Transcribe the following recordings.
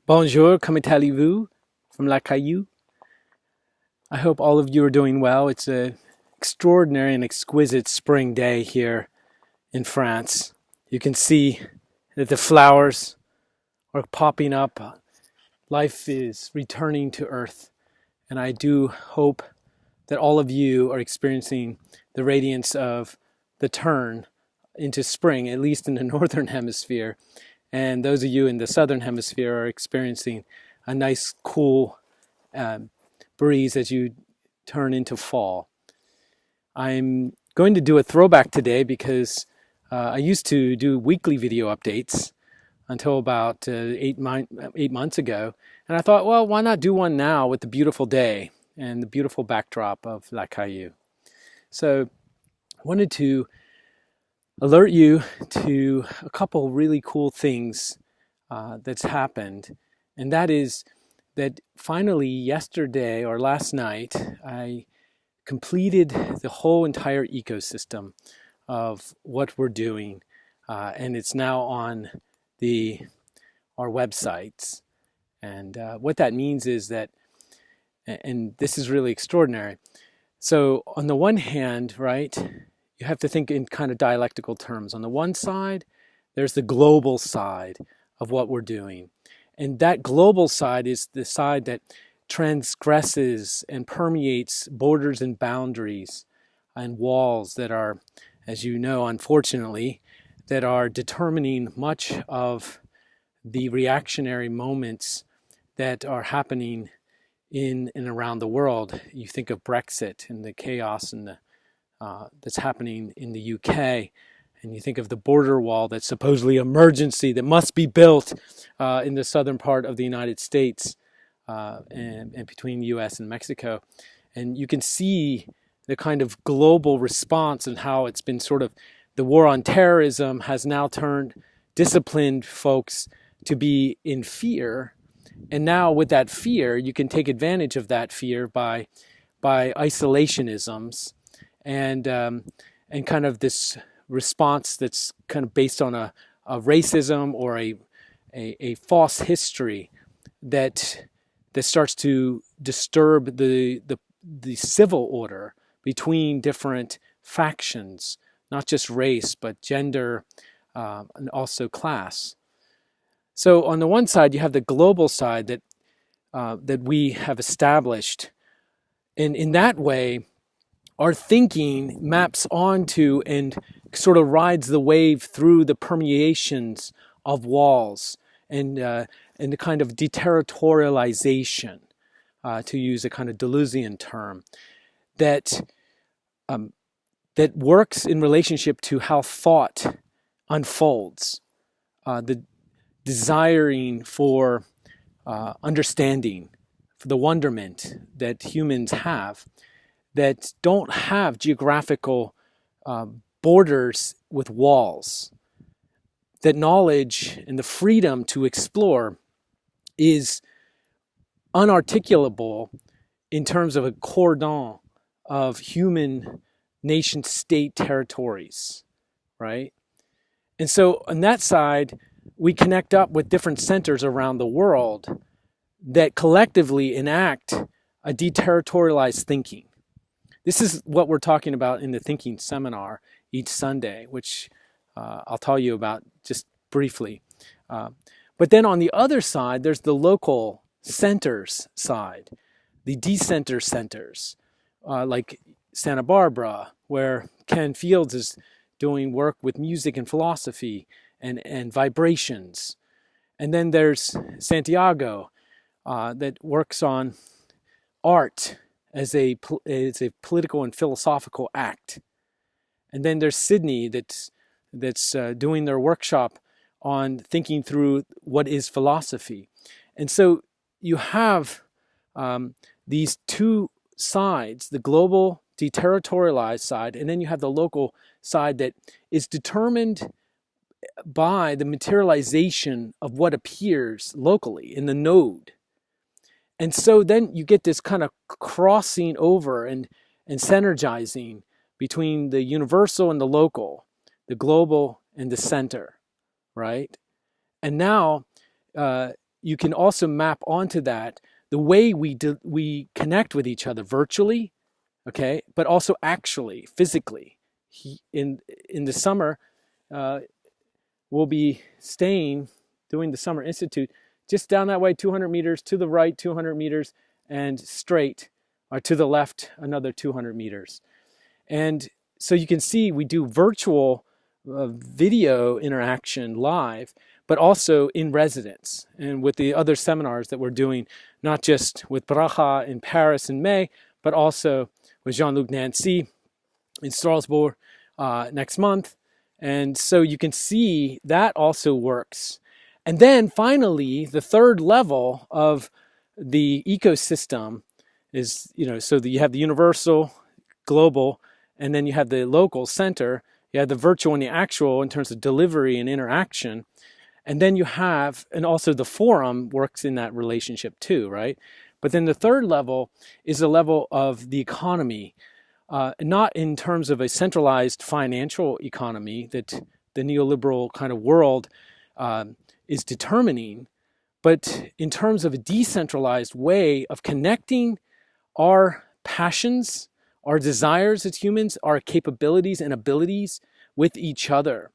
Bonjour, comment allez-vous? From La Caillou. I hope all of you are doing well. It's an extraordinary and exquisite spring day here in France. You can see that the flowers are popping up. Life is returning to earth. And I do hope that all of you are experiencing the radiance of the turn into spring, at least in the northern hemisphere. And those of you in the southern hemisphere are experiencing a nice, cool breeze as you turn into fall. I'm going to do a throwback today because I used to do weekly video updates until about 8 months ago. And I thought, well, why not do one now with the beautiful day and the beautiful backdrop of La Caillou? So I wanted to alert you to a couple really cool things that's happened. And that is that finally yesterday or last night, I completed the whole entire ecosystem of what we're doing. And it's now on our websites. And what that means is that, and this is really extraordinary. So on the one hand, right, you have to think in kind of dialectical terms. On the one side, there's the global side of what we're doing. And that global side is the side that transgresses and permeates borders and boundaries and walls that are, as you know, unfortunately, that are determining much of the reactionary moments that are happening in and around the world. You think of Brexit and the chaos and that's happening in the UK, and you think of the border wall that's supposedly emergency that must be built in the southern part of the United States and between the US and Mexico. And you can see the kind of global response and how it's been sort of, the war on terrorism has now turned disciplined folks to be in fear. And now with that fear, you can take advantage of that fear by isolationisms and kind of this response that's kind of based on a racism or a false history that starts to disturb the civil order between different factions, not just race, but gender and also class. So on the one side, you have the global side that we have established. And in that way, our thinking maps onto and sort of rides the wave through the permeations of walls and the kind of deterritorialization, to use a kind of Deleuzian term, that works in relationship to how thought unfolds, the desiring for understanding, for the wonderment that humans have, that don't have geographical borders with walls. That knowledge and the freedom to explore is unarticulable in terms of a cordon of human nation-state territories, right? And so on that side, we connect up with different centers around the world that collectively enact a deterritorialized thinking. This is what we're talking about in the thinking seminar each Sunday, which I'll tell you about just briefly. But then on the other side, there's the local centers side, the decenter centers, like Santa Barbara, where Ken Fields is doing work with music and philosophy and vibrations. And then there's Santiago that works on art as a political and philosophical act. And then there's Sydney that's doing their workshop on thinking through what is philosophy. And so you have these two sides, the global deterritorialized side, and then you have the local side that is determined by the materialization of what appears locally in the node. And so then you get this kind of crossing over and synergizing between the universal and the local, the global and the center, right? And now you can also map onto that the way we connect with each other virtually, okay, but also actually, physically. In the summer, uh, we'll be staying, doing the Summer Institute, just down that way, 200 meters, to the right, 200 meters, and straight, or to the left, another 200 meters. And so you can see we do virtual video interaction live, but also in residence and with the other seminars that we're doing, not just with Bracha in Paris in May, but also with Jean-Luc Nancy in Strasbourg next month. And so you can see that also works. And then finally, the third level of the ecosystem is, so that you have the universal, global, and then you have the local center. You have the virtual and the actual in terms of delivery and interaction. And then you have, and also the forum works in that relationship too, right? But then the third level is the level of the economy, not in terms of a centralized financial economy that the neoliberal kind of world is determining, but in terms of a decentralized way of connecting our passions, our desires as humans, our capabilities and abilities with each other.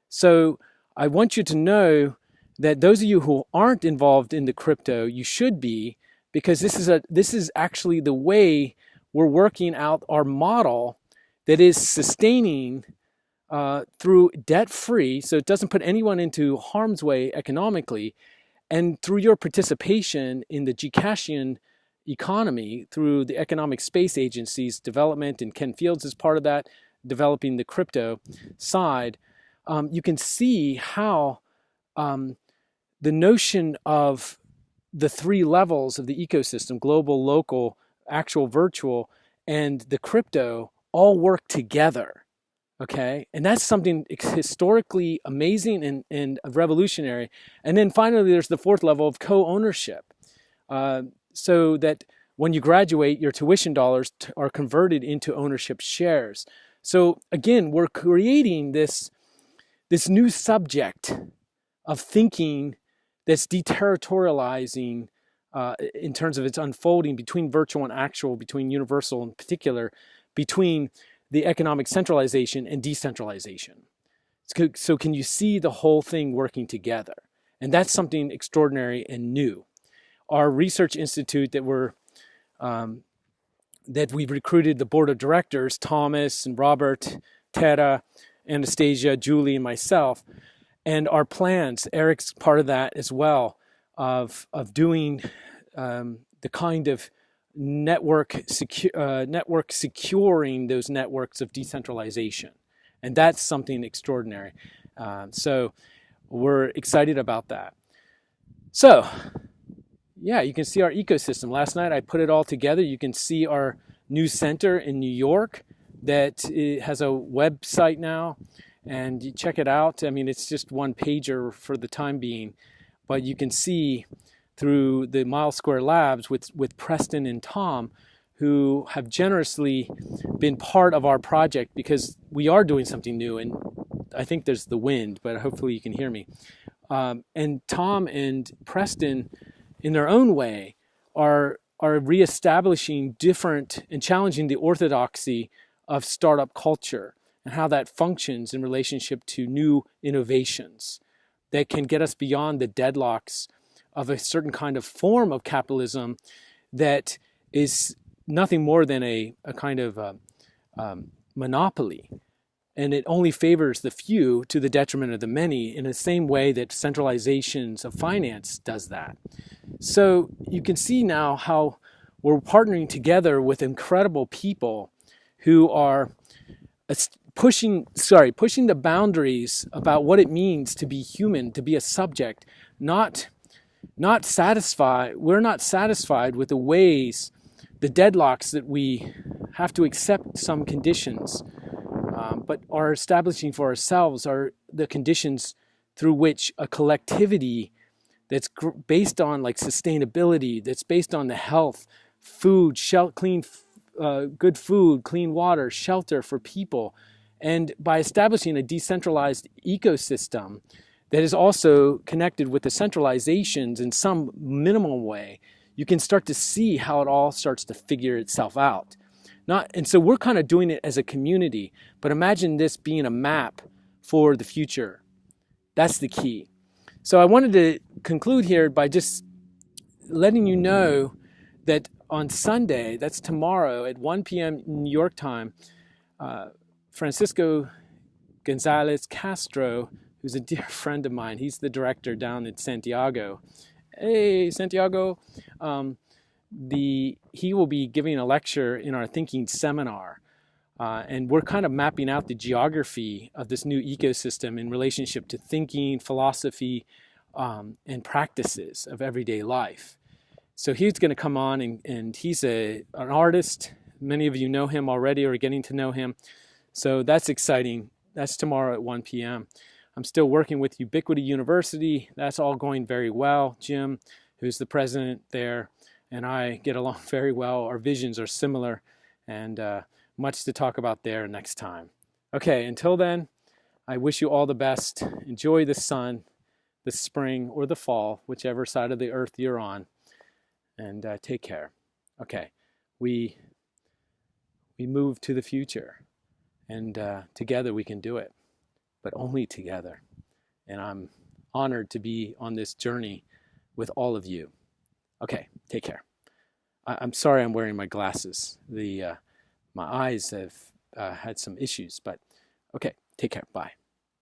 So I want you to know that those of you who aren't involved in the crypto, you should be, because this is actually the way we're working out our model that is sustaining through debt-free, so it doesn't put anyone into harm's way economically, and through your participation in the GCASian economy, through the Economic Space Agency's development, and Ken Fields is part of that, developing the crypto side, you can see how the notion of the three levels of the ecosystem, global, local, actual, virtual, and the crypto all work together, okay? And that's something historically amazing and revolutionary. And then finally, there's the fourth level of co-ownership, so that when you graduate, your tuition dollars are converted into ownership shares. So again, we're creating this new subject of thinking that's deterritorializing in terms of its unfolding between virtual and actual, between universal in particular, between the economic centralization and decentralization. So can you see the whole thing working together? And that's something extraordinary and new. Our research institute that we've recruited the board of directors, Thomas and Robert, Tara, Anastasia, Julie, and myself, and our plans, Eric's part of that as well, of doing the kind of network securing those networks of decentralization. And that's something extraordinary. So we're excited about that. So yeah, you can see our ecosystem. Last night I put it all together. You can see our new center in New York that has a website now, and you check it out. I mean, it's just one pager for the time being, but you can see through the Mile Square Labs with Preston and Tom, who have generously been part of our project, because we are doing something new. And I think there's the wind, but hopefully you can hear me. And Tom and Preston, in their own way, are reestablishing different and challenging the orthodoxy of startup culture and how that functions in relationship to new innovations that can get us beyond the deadlocks of a certain kind of form of capitalism that is nothing more than a kind of monopoly. And it only favors the few to the detriment of the many, in the same way that centralizations of finance does that. So you can see now how we're partnering together with incredible people who are pushing the boundaries about what it means to be human, to be a subject, not satisfied. We're not satisfied with the ways, the deadlocks that we have to accept some conditions, but are establishing for ourselves are the conditions through which a collectivity that's based on like sustainability, that's based on the health, food, good food, clean water, shelter for people. And by establishing a decentralized ecosystem that is also connected with the centralizations in some minimal way, you can start to see how it all starts to figure itself out. And so we're kind of doing it as a community, but imagine this being a map for the future. That's the key. So I wanted to conclude here by just letting you know that on Sunday, that's tomorrow at 1 p.m. New York time, Francisco Gonzalez Castro, who's a dear friend of mine, he's the director down in Santiago. Hey, Santiago. He will be giving a lecture in our thinking seminar. And we're kind of mapping out the geography of this new ecosystem in relationship to thinking, philosophy, and practices of everyday life. So he's going to come on, and he's an artist. Many of you know him already or are getting to know him. So that's exciting. That's tomorrow at 1 p.m. I'm still working with Ubiquity University. That's all going very well. Jim, who's the president there, and I get along very well. Our visions are similar, and much to talk about there next time. Okay, until then, I wish you all the best. Enjoy the sun, the spring, or the fall, whichever side of the earth you're on, and take care. Okay, we move to the future, and together we can do it, but only together. And I'm honored to be on this journey with all of you. Okay, take care. I'm sorry I'm wearing my glasses. My eyes have had some issues, but okay, take care. Bye.